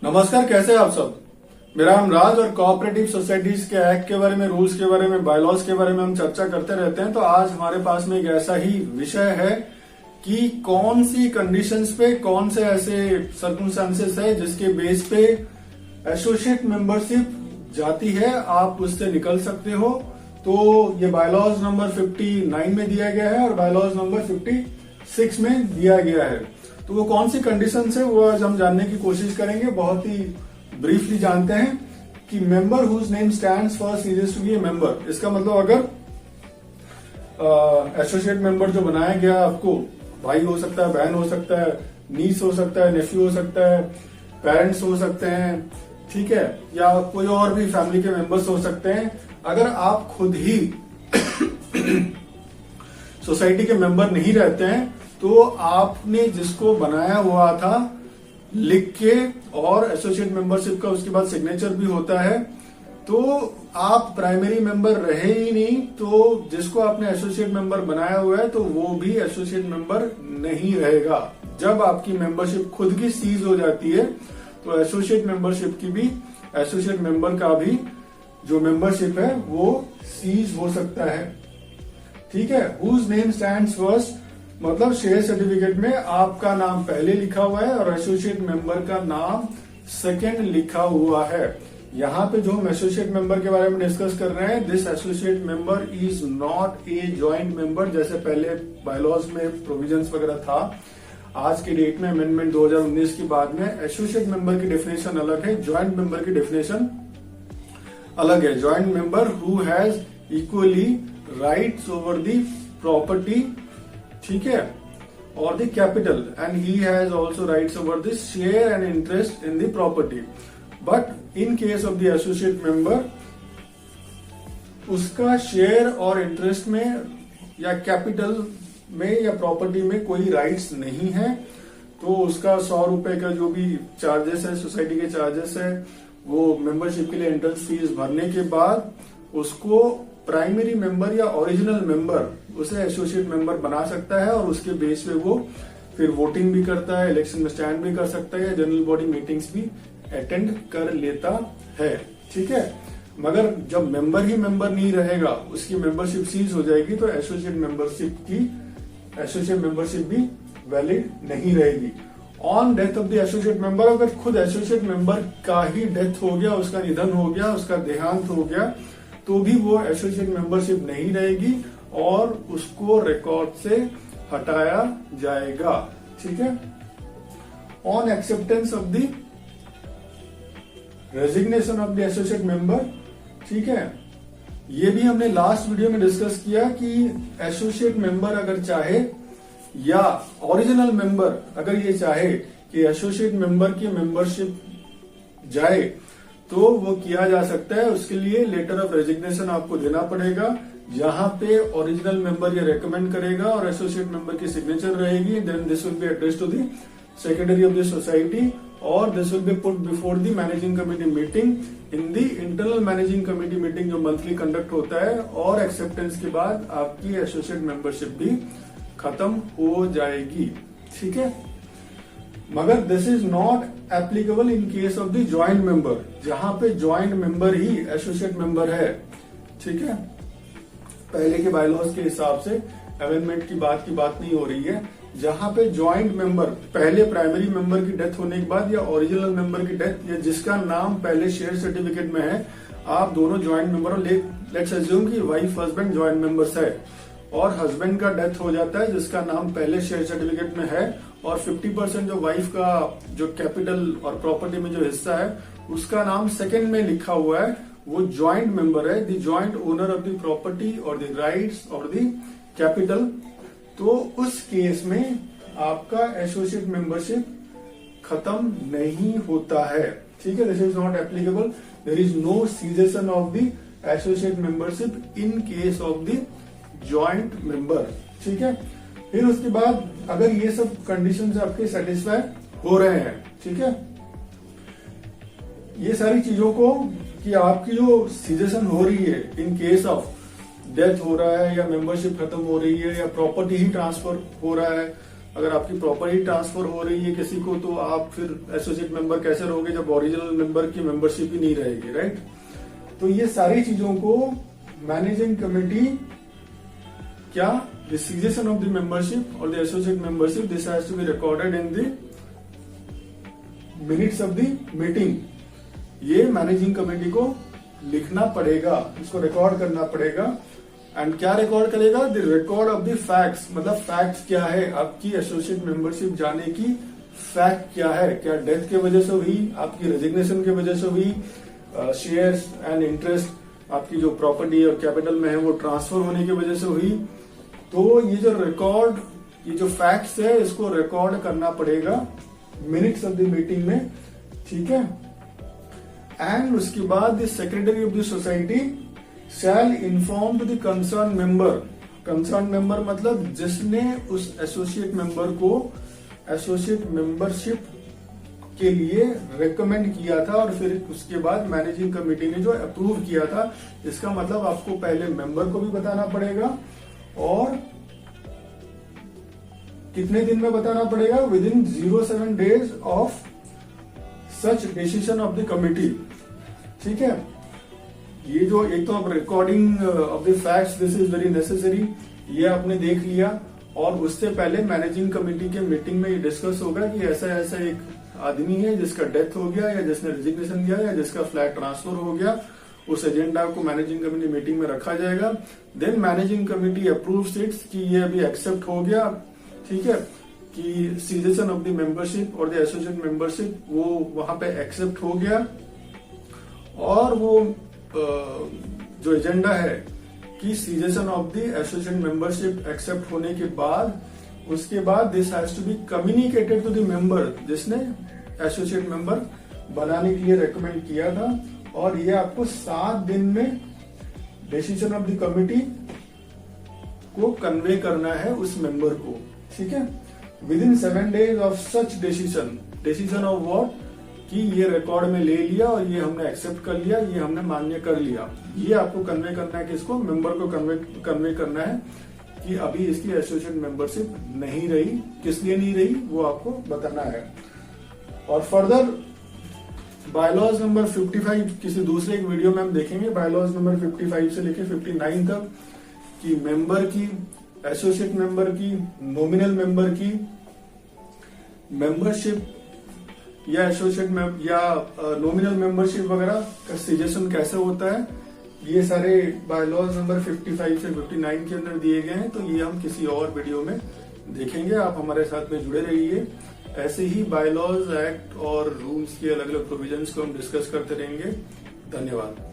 नमस्कार, कैसे हैं आप सब। मेरा नाम राज और कोऑपरेटिव सोसाइटीज के एक्ट के बारे में, रूल्स के बारे में, बायलॉज के बारे में हम चर्चा करते रहते हैं। तो आज हमारे पास में एक ऐसा ही विषय है कि कौन सी कंडीशंस पे, कौन से ऐसे सर्कमस्टांसेस है जिसके बेस पे एसोसिएट मेंबरशिप जाती है, आप उससे निकल सकते हो। तो ये बायलॉज नंबर 59 में दिया गया है और बायलॉज नंबर 56 में दिया गया है। तो वो कौन सी कंडीशंस है वो आज हम जानने की कोशिश करेंगे। बहुत ही ब्रीफली जानते हैं कि member whose name stands first needs to be a member. इसका मतलब अगर एसोसिएट मेंबर जो बनाया गया, आपको भाई हो सकता है, बहन हो सकता है, नीस हो सकता है, नेफ्यू हो सकता है, पेरेंट्स हो सकते हैं, ठीक है, या कोई और भी फैमिली के मेंबर्स हो सकते हैं। अगर आप खुद ही सोसाइटी के मेंबर नहीं रहते हैं तो आपने जिसको बनाया हुआ था लिख के, और एसोसिएट मेंबरशिप का उसके बाद सिग्नेचर भी होता है, तो आप प्राइमरी मेंबर रहे ही नहीं। तो जिसको आपने एसोसिएट मेंबर बनाया हुआ है तो वो भी एसोसिएट मेंबर नहीं रहेगा। जब आपकी मेंबरशिप खुद की सीज हो जाती है तो एसोसिएट मेंबरशिप की भी, एसोसिएट मेंबर का भी जो मेंबरशिप है वो सीज हो सकता है। ठीक है। हुज नेम स्टैंड्स फर्स्ट मतलब शेयर सर्टिफिकेट में आपका नाम पहले लिखा हुआ है और एसोसिएट मेंबर का नाम सेकंड लिखा हुआ है। यहाँ पे जो हम एसोसिएट मेंबर के बारे में डिस्कस कर रहे हैं, this associate member is not a joint member. जैसे पहले बायलॉज में प्रोविजंस वगैरह था, आज की डेट में अमेंडमेंट 2019 के बाद में एसोसिएट मेंबर की डेफिनेशन अलग है, ज्वाइंट मेंबर की डेफिनेशन अलग है। Joint member who has equally rights over the property, ठीक है, और the capital, and he has also rights over the share and interest in the property. But in case of the associate member, उसका share और interest में या capital में या property में कोई राइट्स नहीं है। तो उसका 100 रुपए का जो भी चार्जेस है, सोसाइटी के चार्जेस है, वो मेंबरशिप के लिए एंट्रेंस फीस भरने के बाद उसको प्राइमरी मेंबर या ओरिजिनल मेंबर उसे एसोसिएट मेंबर बना सकता है और उसके बेस पे वो फिर वोटिंग भी करता है, इलेक्शन में स्टैंड भी कर सकता है, जनरल बॉडी मीटिंग्स भी अटेंड कर लेता है। ठीक है। मगर जब मेंबर ही मेंबर नहीं रहेगा, उसकी मेंबरशिप सीज हो जाएगी तो एसोसिएट मेंबरशिप भी वैलिड नहीं रहेगी। On death of the associate member, अगर खुद एसोसिएट मेंबर का ही डेथ हो गया, उसका निधन हो गया, उसका देहांत हो गया, तो भी वो एसोसिएट मेंबरशिप नहीं रहेगी और उसको रिकॉर्ड से हटाया जाएगा। ठीक है। On acceptance of the resignation of the associate member, ठीक है, ये भी हमने लास्ट वीडियो में डिस्कस किया कि एसोसिएट मेंबर अगर चाहे या ओरिजिनल मेंबर अगर ये चाहे कि एसोसिएट मेंबर की मेंबरशिप जाए तो वो किया जा सकता है। उसके लिए लेटर ऑफ रेजिग्नेशन आपको देना पड़ेगा, जहां पे ओरिजिनल मेंबर ये रेकमेंड करेगा और एसोसिएट मेंबर की सिग्नेचर रहेगी। Then this will be addressed to the secretary of the society और this will be put before the managing committee meeting in the internal managing committee meeting जो monthly conduct होता है। और acceptance के बाद आपकी एसोसिएट मेंबरशिप भी खत्म हो जाएगी। ठीक है। मगर this is not applicable in case of the joint member, जहां पे ज्वाइंट मेंबर ही एसोसिएट मेंबर है। ठीक है। पहले के बायलॉज के हिसाब से अमेंडमेंट की बात नहीं हो रही है। जहां पे ज्वाइंट मेंबर पहले प्राइमरी मेंबर की डेथ होने के बाद या ओरिजिनल मेंबर की डेथ या जिसका नाम पहले शेयर सर्टिफिकेट में है, आप दोनों ज्वाइंट मेंबर, लेट्स अज्यूम कि वाइफ हस्बैंड ज्वाइंट मेंबर्स है और हस्बैंड का डेथ हो जाता है जिसका नाम पहले शेयर सर्टिफिकेट में है और 50% जो वाइफ का जो कैपिटल और प्रॉपर्टी में जो हिस्सा है उसका नाम सेकंड में लिखा हुआ है, वो ज्वाइंट मेंबर है, the joint owner of the property और द राइट्स और द कैपिटल। तो उस केस में आपका एसोसिएट मेंबरशिप खत्म नहीं होता है। ठीक है। This is not applicable, there is no cessation of the associate membership in case of the joint member. ठीक है। फिर उसके बाद अगर ये सब कंडीशंस आपके सेटिस्फाई हो रहे हैं, ठीक है, ये सारी चीजों को कि आपकी जो सीजेशन हो रही है इन केस ऑफ डेथ हो रहा है या मेंबरशिप खत्म हो रही है या प्रॉपर्टी ही ट्रांसफर हो रहा है, अगर आपकी प्रॉपर्टी ट्रांसफर हो रही है किसी को, तो आप फिर एसोसिएट मेंबर कैसे रहोगे जब ओरिजिनल मेंबर की मेंबरशिप ही नहीं रहेगी, राइट। तो ये सारी चीजों को मैनेजिंग कमेटी क्या, the cessation of the membership और the associate membership, this has to be recorded in the minutes of the meeting. ये मैनेजिंग कमेटी को लिखना पड़ेगा, इसको रिकॉर्ड करना पड़ेगा। एंड क्या रिकॉर्ड करेगा? The record of the facts, मतलब फैक्ट्स क्या है, आपकी एसोसिएट मेंबरशिप जाने की फैक्ट क्या है, क्या डेथ की वजह से हुई, आपकी रेजिग्नेशन की वजह से हुई, शेयर्स एंड इंटरेस्ट आपकी जो प्रॉपर्टी और कैपिटल में है वो ट्रांसफर होने की वजह से हुई। तो ये जो रिकॉर्ड, ये जो फैक्ट्स है, इसको रिकॉर्ड करना पड़ेगा मिनट्स ऑफ द मीटिंग में, ठीक है। एंड उसके बाद the secretary of the society shall inform to the concern member. Concern member मतलब जिसने उस एसोसिएट मेंबर को एसोसिएट मेंबरशिप के लिए रेकमेंड किया था और फिर उसके बाद मैनेजिंग कमेटी ने जो अप्रूव किया था। इसका मतलब आपको पहले मेंबर को भी बताना पड़ेगा और कितने दिन में बताना पड़ेगा? With in 07 days of such decision of the committee, ठीक है। ये जो एक तो recording of the facts, this is very necessary, ये आपने देख लिया। और उससे पहले मैनेजिंग कमेटी के मीटिंग में ये डिस्कस होगा कि ऐसा ऐसा एक आदमी है जिसका डेथ हो गया या जिसने रेजिग्नेशन दिया या जिसका फ्लैट ट्रांसफर हो गया, उस एजेंडा को मैनेजिंग कमेटी मीटिंग में रखा जाएगा। Then managing committee approves it कि ये अभी एक्सेप्ट हो गया, ठीक है, कि सीजेशन ऑफ द मेंबरशिप और द एसोसिएट मेंबरशिप वो वहां पे एक्सेप्ट हो गया। और वो जो एजेंडा है कि cessation of the associate membership accept होने के बाद, उसके बाद this has to be communicated to the member जिसने एसोसिएट मेंबर बनाने के लिए रेकमेंड किया था। और ये आपको 7 दिन में डिसीजन ऑफ द कमिटी को कन्वे करना है उस मेंबर को, ठीक है। With in 7 days of such decision of what, कि ये रिकॉर्ड में ले लिया और ये हमने एक्सेप्ट कर लिया, ये हमने मान्य कर लिया। ये आपको कन्वे करना है, किसको? मेंबर को कन्वे करना है कि अभी इसकी एसोसिएट मेंबरशिप नहीं रही, किस लिए नहीं रही वो आपको बताना है। और फर्दर बायलॉज नंबर 55 किसी दूसरे एक वीडियो में हम देखेंगे, बायलॉज नंबर 55 से लेकर 59 तक, कि मेंबर की, एसोसिएट मेंबर की, नॉमिनल मेंबर की मेंबरशिप या एसोसिएट या नॉमिनल मेंबरशिप वगैरह का सजेशन कैसे होता है, ये सारे बायलॉज नंबर 55 से 59 के अंदर दिए गए हैं। तो ये हम किसी और वीडियो में देखेंगे, आप हमारे साथ में जुड़े रहिए। ऐसे ही बायलॉज, एक्ट और रूल्स के अलग अलग प्रोविजंस को हम डिस्कस करते रहेंगे। धन्यवाद।